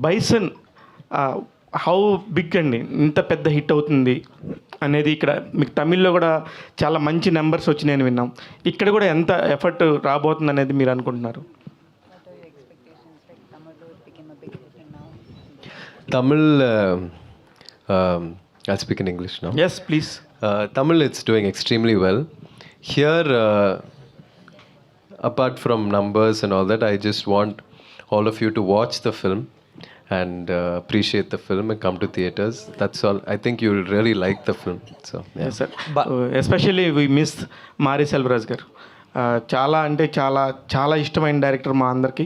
Bison how big అండి, ఇంత పెద్ద హిట్ అవుతుంది అనేది ఇక్కడ మీకు తమిళ్లో కూడా చాలా మంచి నెంబర్స్ వచ్చినాయని విన్నాం. ఇక్కడ కూడా ఎంత ఎఫర్ట్ రాబోతుంది అనేది మీరు అనుకుంటున్నారు? Tamil, I'll speak in English now. Yes, please. Tamil, it's doing extremely well. Here, apart from numbers and all that, I just want all of you to watch the film and appreciate the film and come to theaters. That's all. I think you will really like the film. So, yeah. Yes, sir. Especially we miss Mari Selvaraj garu. చాలా అంటే చాలా చాలా ఇష్టమైన director మా అందరికీ.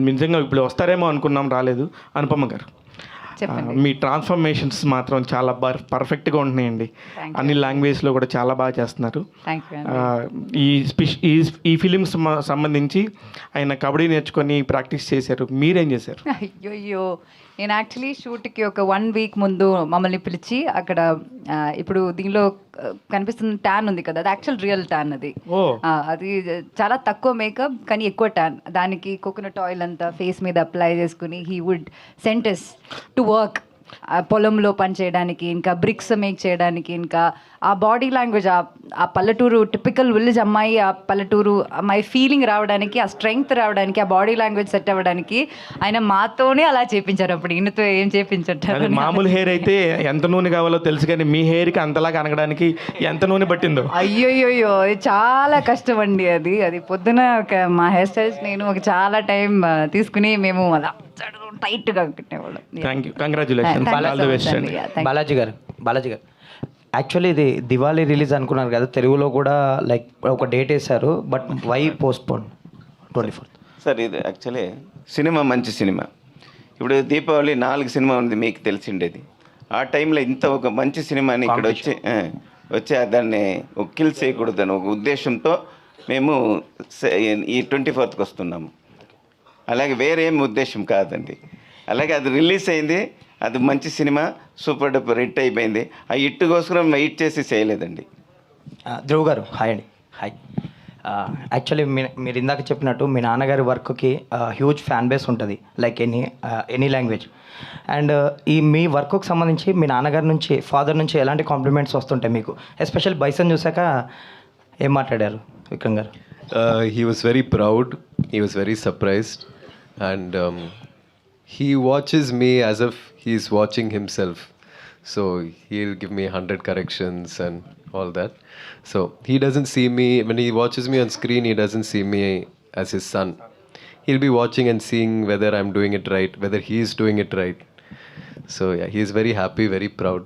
నిజంగా ఇప్పుడు వస్తారేమో అనుకున్నాం, రాలేదు. అనుపమ గారు, మీ ట్రాన్స్ఫర్మేషన్స్ మాత్రం చాలా పర్ఫెక్ట్గా ఉంటున్నాయండి. అన్ని లాంగ్వేజ్లో కూడా చాలా బాగా చేస్తున్నారు. ఈ ఫిలిమ్స్ సంబంధించి ఆయన కబడ్డీ నేర్చుకొని ప్రాక్టీస్ చేశారు, మీరేం చేశారు? అయ్యో, నేను యాక్చువల్లీ షూట్కి ఒక 1 వీక్ ముందు మమ్మల్ని పిలిచి అక్కడ ఇప్పుడు దీనిలో కనిపిస్తున్న ట్యాన్ ఉంది కదా, అది యాక్చువల్ రియల్ ట్యాన్. అది చాలా తక్కువ మేకప్ కానీ ఎక్కువ ట్యాన్. దానికి కోకోనట్ ఆయిల్ అంతా ఫేస్ మీద అప్లై చేసుకుని he would sent us to work, పొలంలో పని చేయడానికి, ఇంకా బ్రిక్స్ మేక్ చేయడానికి, ఇంకా ఆ బాడీ లాంగ్వేజ్, ఆ పల్లెటూరు టిపికల్ విలేజ్ అమ్మాయి, ఆ పల్లెటూరు అమ్మాయి ఫీలింగ్ రావడానికి, ఆ స్ట్రెంగ్త్ రావడానికి, ఆ బాడీ లాంగ్వేజ్ సెట్ అవ్వడానికి ఆయన మాతోనే అలా చేపించారు. అప్పుడు ఈయనతో ఏం చేపించారు? మామూలు హెయిర్ అయితే ఎంత నూనె కావాలో తెలుసు, కానీ మీ హెయిర్కి అంతలాగా అనగడానికి ఎంత నూనె పట్టిందో. అయ్యోయ్యో, చాలా కష్టం అండి. అది పొద్దున మా హెయిర్ స్టైల్స్ నేను ఒక చాలా టైం తీసుకుని మేము అలా టైట్గా పెట్టేవాళ్ళం. Thank you, congratulations. Balaji garu actually ఇది దివాళీ రిలీజ్ అనుకున్నారు కదా, తెలుగులో కూడా లైక్ ఒక డేట్ వేశారు, but why postpone 24th? Sir, ఇది యాక్చువల్లీ సినిమా మంచి సినిమా. ఇప్పుడు దీపావళి 4 సినిమా ఉంది, మీకు తెలిసిండేది. ఆ టైంలో ఇంత ఒక మంచి సినిమాని ఇక్కడ వచ్చి దాన్ని ఒక కిల్ చేయకూడదని ఒక ఉద్దేశంతో మేము ఈ 24th వస్తున్నాము. అలాగే వేరేం ఉద్దేశం కాదండి. అలాగే అది రిలీజ్ అయింది, అది మంచి సినిమా, సూపర్ డూపర్ హిట్ అయిపోయింది. ఆ హిట్ కోసం వెయిట్ చేసి చేయలేదండి. ధ్రువ్ గారు, హాయ్ అండి. హాయ్. యాక్చువల్లీ మీరు ఇందాక చెప్పినట్టు మీ నాన్నగారి వర్క్కి హ్యూజ్ ఫ్యాన్ బేస్ ఉంటుంది, లైక్ ఎనీ లాంగ్వేజ్. అండ్ మీ వర్క్కి సంబంధించి మీ నాన్నగారి నుంచి, ఫాదర్ నుంచి ఎలాంటి కాంప్లిమెంట్స్ వస్తుంటాయి మీకు? ఎస్పెషల్లీ బైసన్ చూసాక ఏం మాట్లాడారు విక్రమ్ గారు? He was very proud. He was very surprised. And he watches me as if he's watching himself. So he'll give me 100 corrections and all that. So he doesn't see me, when he watches me on screen, he doesn't see me as his son. He'll be watching and seeing whether I'm doing it right, whether he's doing it right. So yeah, he's very happy, very proud.